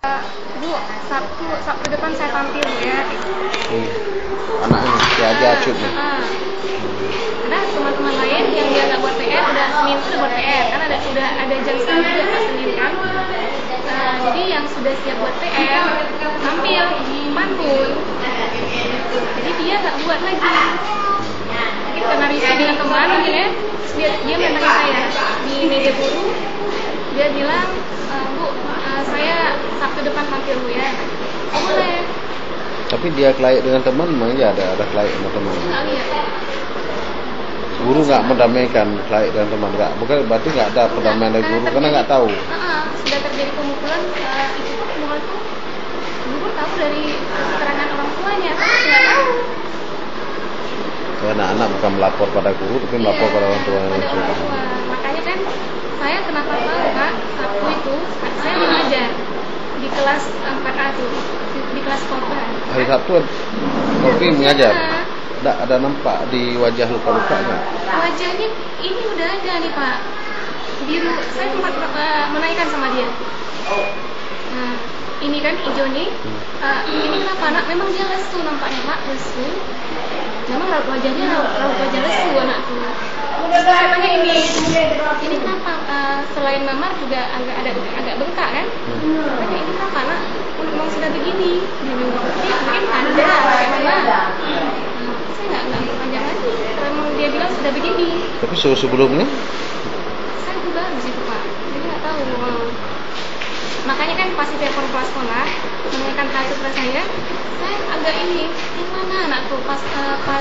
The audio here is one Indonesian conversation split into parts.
Bu, Sabtu depan saya tampil ya. Anaknya dia aja acut nih. Ada teman-teman lain yang dia nggak buat PR, udah Senin tuh udah buat PR kan udah ada jam setengah juga pas Senin kan. Jadi yang sudah siap buat PR tampil di pantun. Jadi dia nggak buat lagi. Mungkin karena risih dengan teman mungkin ya. Dia mendatangi saya di meja guru. Dia bilang, Bu, saya Sabtu depan tampil Bu ya. Oh, boleh. Tapi dia kelai dengan teman, memang ya ada kelai sama teman. Nggak lihat. Guru nggak mendamaikan kelai dengan teman, nggak. Bukan berarti nggak ada perdamaian dari guru karena nggak tahu. Sudah terjadi pemukulan, itu pemukulan itu guru tahu dari keterangan orang tuanya, tapi nggak tahu. Karena anak bukan melapor pada guru, tapi melapor pada orang tua yang langsung. Makanya kan saya kenapa tahu Kak, Sabtu itu saya mengajar di kelas 4A tuh, di kelas korban. Hari Sabtu Novi mengajar. Ada nampak di wajah luka-luka nggak? Wajahnya ini udah ada nih Pak, biru. Saya sempat menanyakan sama dia. Nah, ini kan hijau nih. Ini kenapa anak? Memang dia lesu nampaknya Pak, lesu. Memang raut wajahnya raut wajah lesu anakku. Saya tanya ini kenapa? Selain memar juga agak bengkak kan? Tanya ini kenapa anak? Memang sudah begini. Dia bilang, mungkin ada bagaimana? Saya nggak berpanjang lagi. Memang dia bilang sudah begini. Tapi sebelumnya? Saya juga di situ Pak. Jadi nggak tahu. Makanya kan pas telepon kepala sekolah menanyakan hal itu kepada saya agak ini yang mana anakku pas apa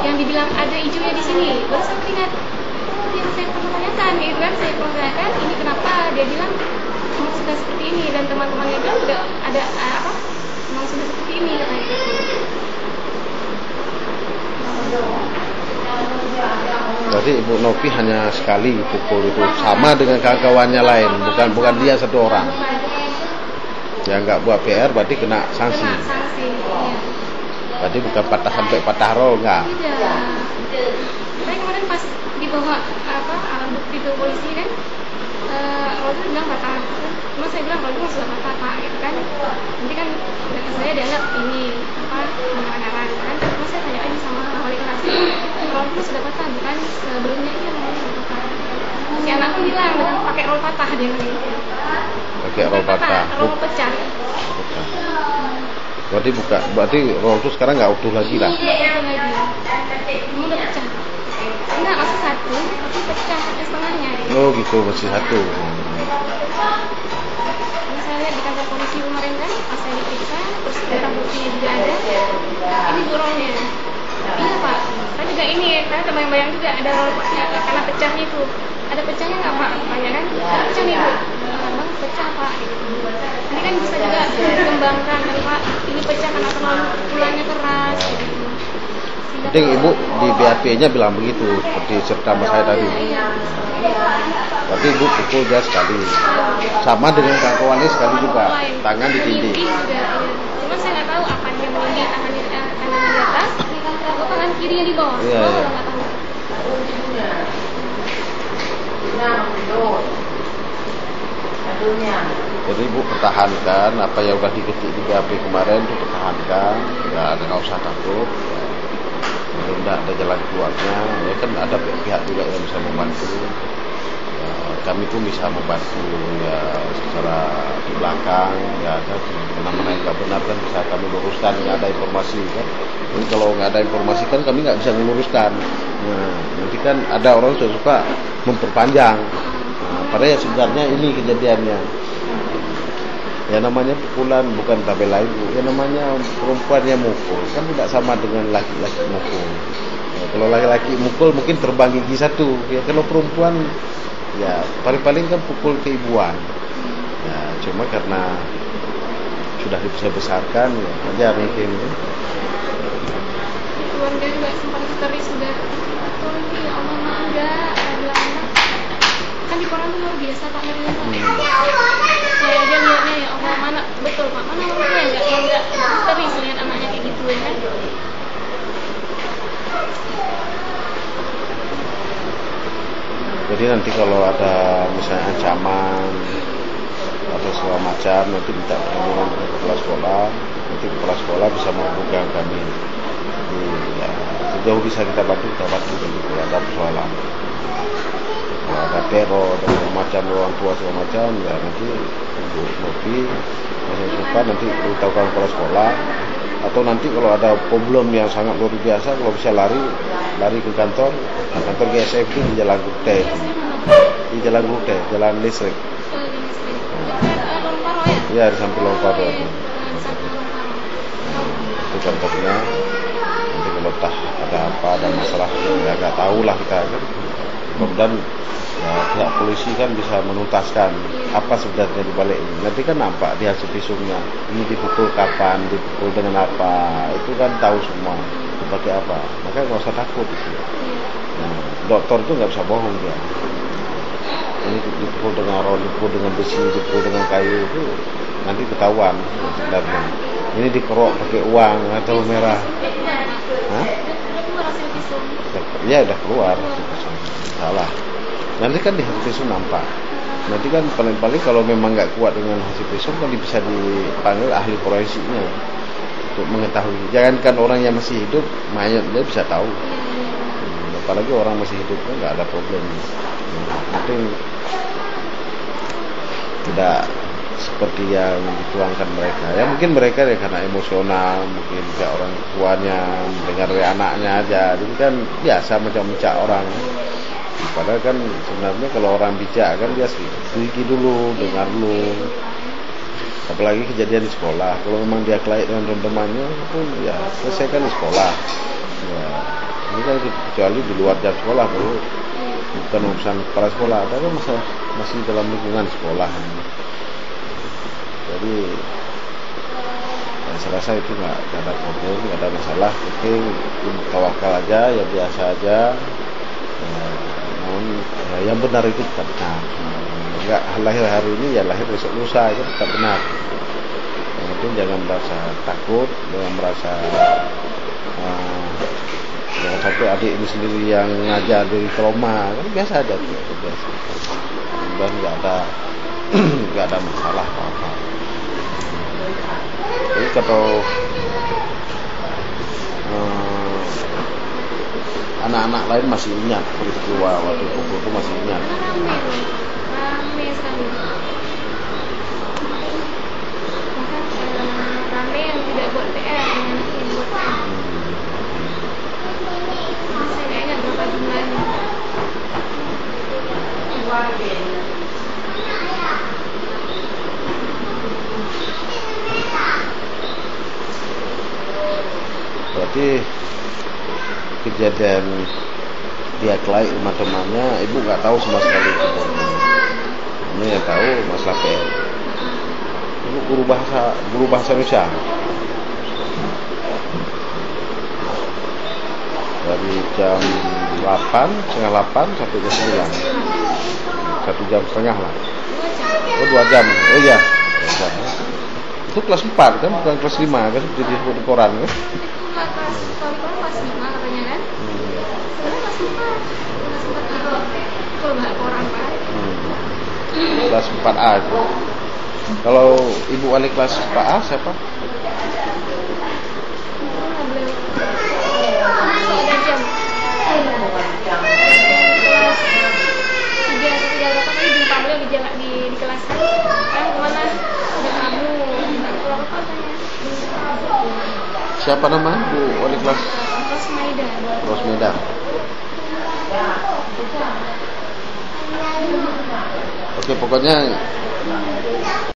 yang dibilang ada hijaunya di sini. Baru saya ingat, yang saya pernah tanyakan gitu kan, saya pernah tanyakan ini kenapa, dia bilang memang sudah seperti ini dan teman-temannya bilang juga ada apa memang sudah seperti ini katanya. Berarti Ibu Novi hanya sekali pukul itu, sama dengan kawan-kawannya lain, bukan dia satu orang. Yang nggak buat PR berarti kena sanksi. Iya. Berarti bukan sampai patah roll nggak? Tidak. Saya kemarin pas dibawa alat bukti ke polisi kan, Roll bilang patah. Cuma saya bilang Roll sudah patah Pak, gitu kan. Nanti kan saya dianggap ini pengarang kan. Terus saya tanya aja sama wali kelas, Roll sudah patah bukan sebelumnya ini yang sudah patah. Si anak pun bilang dengan pakai roll patah dia nih. Pakai roll patah. Roll pecah. Berarti roll itu sekarang nggak utuh lagi lah. Iya, udah pecah. Enggak, masih satu, tapi pecah setengahnya. Oh gitu, masih satu. Ini saya lihat di kantor polisi kemarin kan, pas saya diperiksa, terus barang buktinya juga ada. Ini rollnya. Iya Pak, saya juga ini, karena terbayang-bayang juga ada roll karena pecahnya itu. Ada pecahnya nggak Pak? Tanya kan? Ada pecah nih Bu. Bang pecah Pak. Ini kan bisa juga dikembangkan kan Pak. Ini pecah karena terlalu pukulannya keras. Penting Ibu di BAP-nya bilang begitu, seperti cerita sama saya tadi. Berarti Ibu pukul dia sekali. Sama dengan kawan-kawannya sekali juga. Tangan ditindih. Cuma saya nggak tahu apa yang melindih tangannya di atas, atau tangan kirinya di bawah. Iya. Nggak tahu. Jadi Ibu pertahankan apa yang sudah diketik di BAP kemarin, itu pertahankan, nggak usah takut. Tidak ada jalan keluarnya, ya kan ada pihak juga yang bisa membantu. Kami pun bisa membantu ya secara di belakang, ya kan mana-mana yang nggak benar kan bisa kami luruskan, nggak ada informasi kan. Jadi kalau nggak ada informasi kan kami nggak bisa meluruskan. Nah, nanti kan ada orang suka memperpanjang. Padahal ya sebenarnya ini kejadiannya. Ya namanya pukulan bukan tabel lain, ya namanya perempuan yang mukul kan tidak sama dengan laki-laki mukul. Ya, kalau laki-laki mukul mungkin terbang gigi satu, ya kalau perempuan ya paling-paling kan pukul keibuan. Ya cuma karena sudah dibesar-besarkan ya aja mungkin. Keluarga juga sempat histeris juga. Tolong ya Allah mangga, kan di koran tuh luar biasa Pak Maria. Saya aja lihatnya ya Allah mana betul Pak, mana orangnya nggak histeris lihat anaknya kayak gitu ya kan. Jadi nanti kalau ada misalnya ancaman segala macam, nanti minta perlindungan dengan kepala sekolah, nanti kepala sekolah bisa menghubungi kami. Jadi, ya, sejauh bisa kita bantu kalau ada persoalan. Kalau ada teror atau segala macam orang tua segala macam, ya nanti Ibu Novi masih suka nanti beritahukan kepala sekolah. Atau nanti kalau ada problem yang sangat luar biasa, kalau bisa lari ke kantor GSM itu di Jalan Gute, Jalan Listrik. Ya di samping Longparo itu. Itu kantornya. Nanti kalau ada apa, ada masalah, ya nggak tahu lah kita kan. Kemudian ya, pihak polisi kan bisa menuntaskan apa sebenarnya di balik ini. Nanti kan nampak di hasil visumnya. Ini dipukul kapan, dipukul dengan apa, itu kan tahu semua. Sebagai apa. Makanya nggak usah takut. Nah, dokter itu nggak bisa bohong dia. Ini dipukul dengan rol, dipukul dengan besi, dipukul dengan kayu itu nanti ketahuan sebenarnya. Ini dikerok pakai uang atau merah. Hah? Iya udah keluar. Salah. Nanti kan di hasil visum nampak. Nanti kan paling-paling kalau memang nggak kuat dengan hasil visum kan bisa dipanggil ahli forensiknya untuk mengetahui. Jangankan orang yang masih hidup, mayat dia bisa tahu. Apalagi orang masih hidup kan nggak ada problem. Penting tidak seperti yang dituangkan mereka. Ya mungkin mereka ya karena emosional, mungkin juga orang tuanya mendengar dari anaknya aja. Jadi kan biasa macam mencak orang. Padahal kan sebenarnya kalau orang bijak kan dia selidiki dulu, dengar dulu. Apalagi kejadian di sekolah. Kalau memang dia kelaik dengan teman-temannya pun ya selesaikan di sekolah. Ya, ini kan kecuali di luar jam sekolah baru bukan urusan kepala sekolah, tapi masih dalam lingkungan sekolah. Jadi ya, saya rasa itu nggak ada problem, nggak ada masalah. Mungkin tawakal aja, ya biasa aja. Namun ya, yang benar itu tetap benar. Enggak lahir hari ini ya lahir besok lusa, itu tetap benar. Yang penting jangan merasa takut, jangan merasa jangan sampai adik ini sendiri yang ngajar dari trauma, kan biasa aja tuh, biasa. Dan nggak ada masalah apa-apa. Jadi kalau anak-anak lain masih ingat peristiwa waktu pukul itu masih ingat. Rame sekali. Bahkan rame yang tidak buat PR, yang buat PR. Saya nggak ingat berapa jumlahnya. Berarti kejadian dia kelaik rumah temannya, ibu nggak tahu sama sekali itu. Ini yang tahu masalah PR. Ibu guru bahasa Indonesia. Dari jam 7:30 sampai jam 9. 1,5 jam lah. 2 jam. Oh iya. 2 jam. Itu kelas 4 kan, bukan kelas 5 kan, seperti disebut di koran kan. Kelas 5 katanya kan? Sebenarnya kelas 4 kalau nggak koran Pak. Kelas 4A itu. Kalau ibu wali kelas 4A siapa? Ada jam. Kelas 3 atau 3 berapa tadi jumpa beliau di kelas kan? Kemana? Ada kamu. Nggak pulang apa katanya. Siapa nama bu wali kelas? Rosmeda. Oke, pokoknya